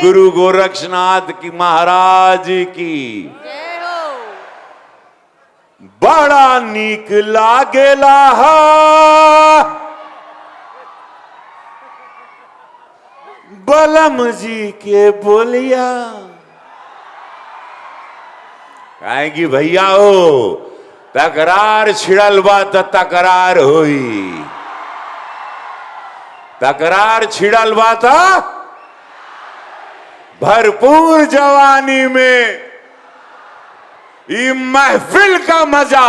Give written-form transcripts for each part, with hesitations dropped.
गुरु गोरक्षनाथ की महाराज की बड़ा नीक लागेला बलम जी के बोलिया। कहेगी भैया हो तकरार छिड़ल बा त तकरार होई, तकरार छिड़ल बा त भरपूर जवानी में ये महफिल का मजा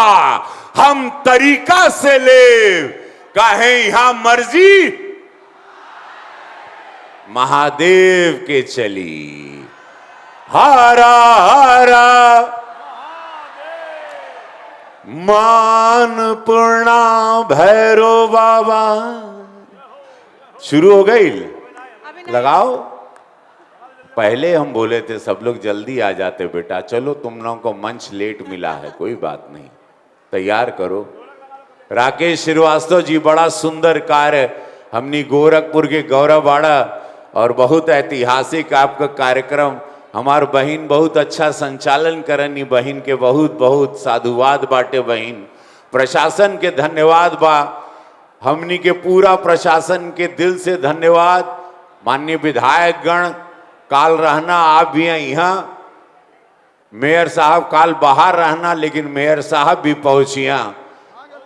हम तरीका से ले, कहे यहां मर्जी महादेव के चली। हारा हारा मान पूर्णा भैरो बाबा। शुरू हो गई, लगाओ। पहले हम बोले थे सब लोग जल्दी आ जाते बेटा, चलो तुम लोगों को मंच लेट मिला है, कोई बात नहीं, तैयार करो। राकेश श्रीवास्तव जी बड़ा सुंदर कार्य हमनी गोरखपुर के गौरववाड़ा और बहुत ऐतिहासिक आपका कार्यक्रम, हमार बहन बहुत अच्छा संचालन करनी, बहन के बहुत बहुत साधुवाद बाटे बहन। प्रशासन के धन्यवाद बा, हमनी के पूरा प्रशासन के दिल से धन्यवाद। माननीय विधायक गण काल रहना, आप भी हैं यहाँ, मेयर साहब काल बाहर रहना लेकिन मेयर साहब भी पहुंचिया।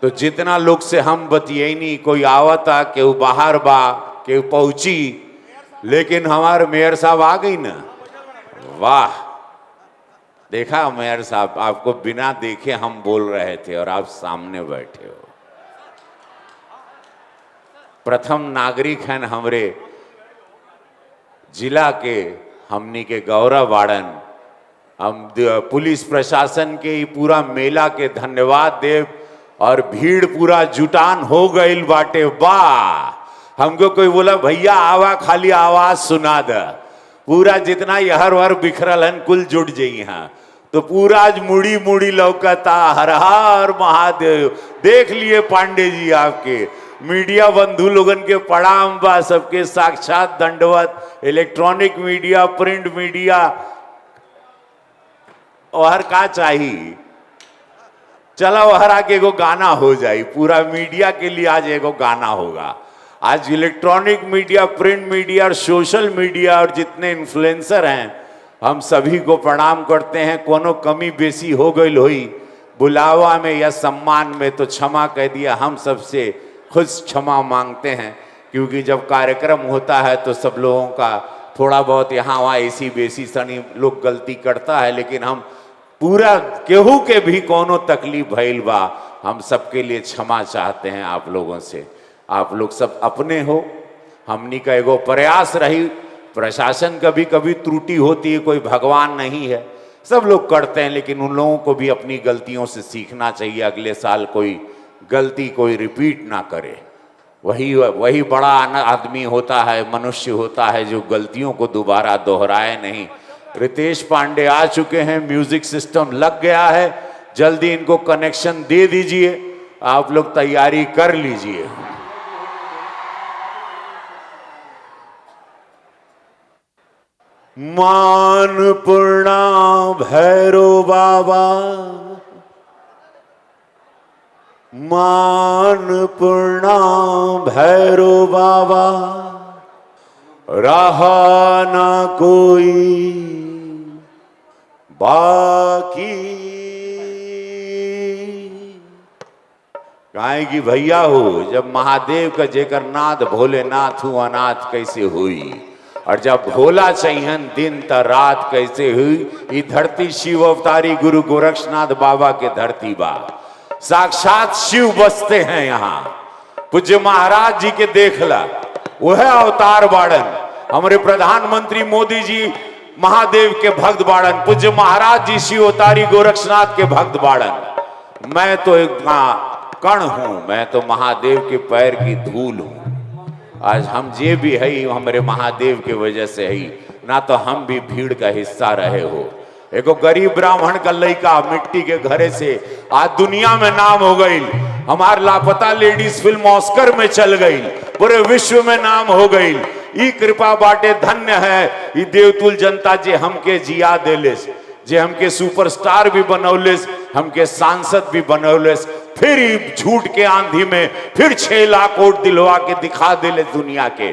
तो जितना लोग से हम बतिये नहीं, कोई आवता केहू बाहर बा केहू पहुंची, लेकिन हमारे मेयर साहब आ गई ना। वाह, देखा मेयर साहब, आपको बिना देखे हम बोल रहे थे और आप सामने बैठे हो। प्रथम नागरिक हैं हमरे जिला के, हमनी के गौरव वाड़न। हम पुलिस प्रशासन के पूरा मेला के धन्यवाद देव, और भीड़ पूरा जुटान हो गई बाटे। वाह, हमको कोई बोला भैया आवा खाली आवाज सुना द, पूरा जितना यहर वर बिखरल हन कुल जुट जाई यहाँ, तो पूरा आज मुड़ी मुड़ी लौकता। हर हर महादेव। देख लिए पांडे जी आपके मीडिया बंधु लोगन के प्रणाम बा, सबके साक्षात दंडवत। इलेक्ट्रॉनिक मीडिया, प्रिंट मीडिया, और का चाहिए। चला वहर आके एगो गाना हो जाए, पूरा मीडिया के लिए आज एगो गाना होगा। आज इलेक्ट्रॉनिक मीडिया, प्रिंट मीडिया और सोशल मीडिया और जितने इन्फ्लुएंसर हैं, हम सभी को प्रणाम करते हैं। कोनो कमी बेसी हो गई हुई बुलावा में या सम्मान में तो क्षमा कह दिया, हम सबसे खुद क्षमा मांगते हैं, क्योंकि जब कार्यक्रम होता है तो सब लोगों का थोड़ा बहुत यहाँ वहाँ ऐसी बेसी सनी लोग गलती करता है, लेकिन हम पूरा केहू के भी कोनो तकलीफ भइल बा, हम सबके लिए क्षमा चाहते हैं आप लोगों से। आप लोग सब अपने हो, हमनी का एगो प्रयास रही। प्रशासन कभी कभी त्रुटि होती है, कोई भगवान नहीं है, सब लोग करते हैं, लेकिन उन लोगों को भी अपनी गलतियों से सीखना चाहिए। अगले साल कोई गलती कोई रिपीट ना करे। वही बड़ा आदमी होता है, मनुष्य होता है जो गलतियों को दोबारा दोहराए नहीं। रितेश पांडे आ चुके हैं, म्यूजिक सिस्टम लग गया है, जल्दी इनको कनेक्शन दे दीजिए, आप लोग तैयारी कर लीजिए। मान पूर्णा भैरो बाबा, मान पूर्णा भैरो बाबा, रहा ना कोई बाकी। कहेगी भैया हो जब महादेव का जेकर नाथ भोलेनाथ हूँ अनाथ कैसे हुई, और जब भोला चाहिए दिन त रात कैसे हुई। ये धरती शिव अवतारी गुरु गोरक्षनाथ बाबा के धरती बा, साक्षात शिव बसते हैं यहाँ। पूज्य महाराज जी के देखला, वह अवतार बाड़न। हमारे प्रधानमंत्री मोदी जी महादेव के भक्त बाड़न, पूज्य महाराज जी शिव अवतारी गोरक्षनाथ के भक्त बाड़न। मैं तो एक कण हूं, मैं तो महादेव के पैर की धूल हूं। आज हम जे भी है हमारे महादेव के वजह से है, ना तो हम भी भीड़ का हिस्सा रहे हो। एगो गरीब ब्राह्मण का लड़का मिट्टी के घरे से आज दुनिया में नाम हो गई। हमार लापता लेडीज फिल्म ऑस्कर में चल गई, पूरे विश्व में नाम हो गई। ई कृपा बाटे धन्य है ई देवतुल जनता जे हमके जिया देलेस, जे हमके सुपरस्टार भी बनौलेस, हमके सांसद भी बनौलेस, फिर ई झूठ के आंधी में फिर 6 लाख वोट दिलवा के दिखा देले दुनिया के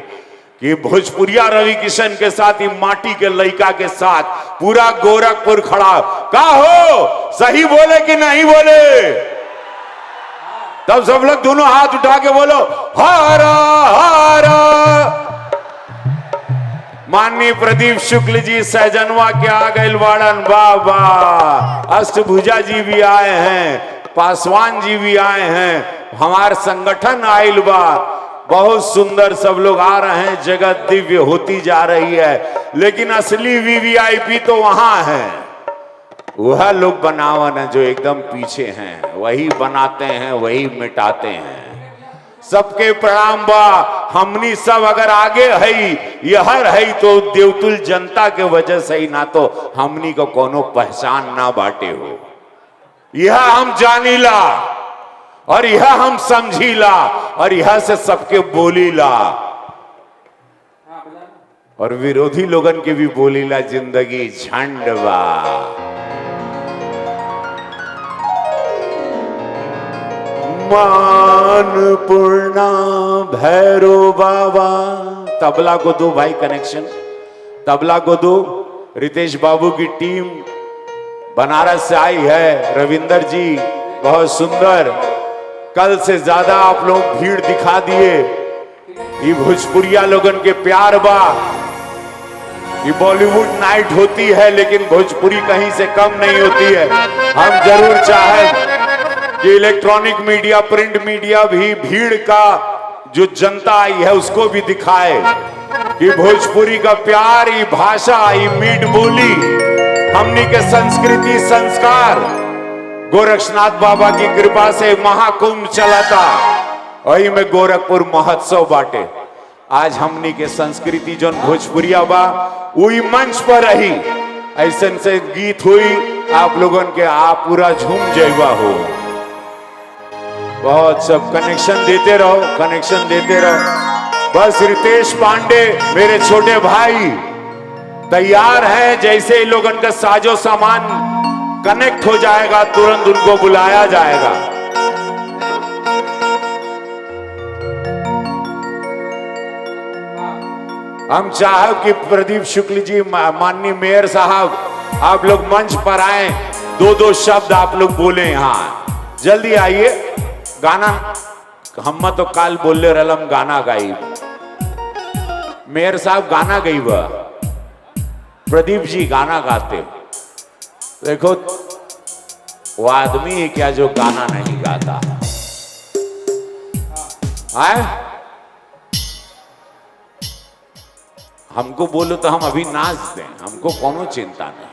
कि भोजपुरिया रवि किशन के साथ ही माटी के लड़का के साथ पूरा गोरखपुर खड़ा। का हो सही बोले कि नहीं बोले? तब सब लोग दोनों हाथ उठा के बोलो हारा हारा। माननीय प्रदीप शुक्ल जी सहजनवा के आ गए वाड़न, बाबा अष्टभुजा जी भी आए हैं, पासवान जी भी आए हैं, हमार संगठन आइल बा, बहुत सुंदर सब लोग आ रहे हैं, जगत दिव्य होती जा रही है। लेकिन असली वीवीआईपी तो वहां है, वह लोग बनावन है जो एकदम पीछे हैं, वही बनाते हैं वही मिटाते हैं। सबके प्रणाम बा। हमनी सब अगर आगे है यहर है तो देवतुल जनता के वजह से ही, ना तो हमनी को कोनो पहचान ना बाटे हो। यह हम जानीला और यह हम समझीला और यह से सबके बोलीला और विरोधी लोगन के भी बोलीला जिंदगी झंड बा। मान पूर्णा भैरो बाबा। तबला को दो भाई कनेक्शन, तबला को दो। रितेश बाबू की टीम बनारस से आई है, रविंदर जी बहुत सुंदर, कल से ज्यादा आप लोग भीड़ दिखा दिए। ये भोजपुरिया लोगन के प्यार बा। ये बॉलीवुड नाइट होती है लेकिन भोजपुरी कहीं से कम नहीं होती है। हम जरूर चाहें कि इलेक्ट्रॉनिक मीडिया प्रिंट मीडिया भी भीड़ का जो जनता आई है उसको भी दिखाए कि भोजपुरी का प्यार, ये भाषा, ये मीठ बोली, हमनी के संस्कृति संस्कार, गोरक्षनाथ बाबा की कृपा से महाकुंभ चला था, वही में गोरखपुर महोत्सव बाटे। आज हमनी के संस्कृति जो भोजपुरिया बा वही मंच पर रही, ऐसन से गीत हुई आप लोगन के आप पूरा झूम जाइबा हो। बहुत सब कनेक्शन देते रहो, कनेक्शन देते रहो। बस रितेश पांडे मेरे छोटे भाई तैयार हैं, जैसे ही लोगन का साजो सामान कनेक्ट हो जाएगा तुरंत उनको बुलाया जाएगा। हम चाहे कि प्रदीप शुक्ल जी, माननीय मेयर साहब, आप लोग मंच पर आए, 2-2 शब्द आप लोग बोले। यहाँ जल्दी आइए। गाना हम तो काल बोले रलम गाना गाई, मेयर साहब गाना गई वह, प्रदीप जी गाना गाते। देखो वो आदमी है क्या जो गाना नहीं गाता है? हमको बोलो तो हम अभी नाच दें, हमको कोनो चिंता नहीं,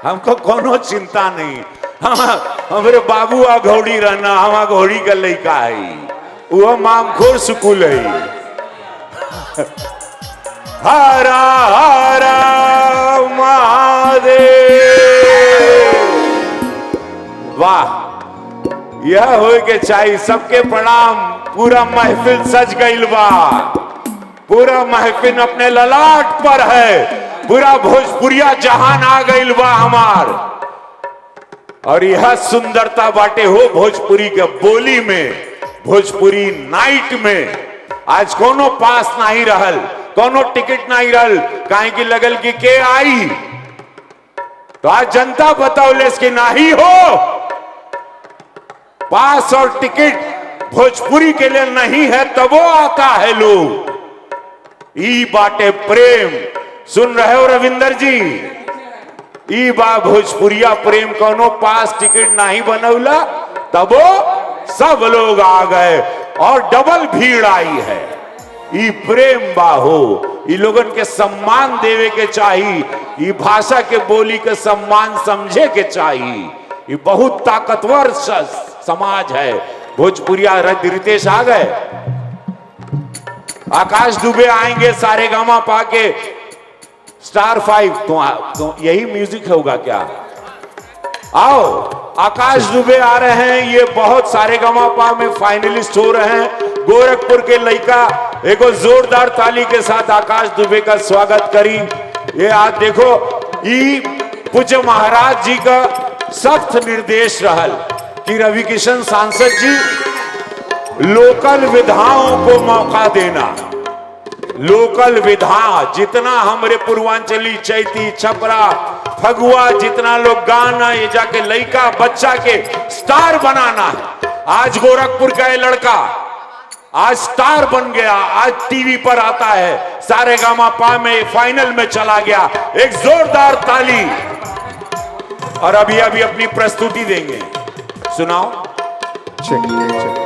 हमको कोनो चिंता नहीं। हमारे बाबू आ घोड़ी रहना, हम घोड़ी का लड़का है, वो मामखोर सुकूल है। हरा हरा महादेव। वाह, यह हो के चाहिए। सबके प्रणाम। पूरा महफिल सज गईल बा, पूरा महफिल अपने ललाट पर है, पूरा भोजपुरिया जहान आ गईल बा हमार। और यह सुंदरता बाटे हो भोजपुरी के बोली में, भोजपुरी नाइट में। आज कोनो पास नहीं रहल, कोनो टिकट नहीं रहल, काहे की लगल कि के आई, तो आज जनता बताओलेस कि नहीं हो पास और टिकट भोजपुरी के लिए नहीं है, तब वो आता है लोग। ई बाटे प्रेम। सुन रहे हो रविंदर जी? ई बा भोजपुरिया प्रेम। कोनो पास टिकट नहीं बनौला, तब वो सब लोग आ गए और डबल भीड़ आई है। ई प्रेम बाहो, ई लोगन के सम्मान देवे के चाहिए, ई भाषा के बोली के सम्मान समझे के चाहिए। ये बहुत ताकतवर समाज है भोजपुरिया। रितेश आ गए, आकाश दुबे आएंगे सारे गामा पाके स्टार 5। तो यही म्यूजिक होगा क्या? आओ। आकाश दुबे आ रहे हैं, ये बहुत सारेगामापा में फाइनलिस्ट हो रहे हैं। गोरखपुर के लड़का एगो जोरदार ताली के साथ आकाश दुबे का स्वागत करी। ये आज देखो ई पूज्य महाराज जी का सख्त निर्देश रहल कि रवि किशन सांसद जी लोकल विधाओं को मौका देना। लोकल विधा जितना हमारे पूर्वांचली चैती छपरा फगुआ जितना लोग गाना ये जाके लड़का बच्चा के स्टार बनाना है। आज गोरखपुर का ये लड़का आज स्टार बन गया, आज टीवी पर आता है, सारेगामापा में फाइनल में चला गया। एक जोरदार ताली। और अभी अपनी प्रस्तुति देंगे, सुनाओ। चलिए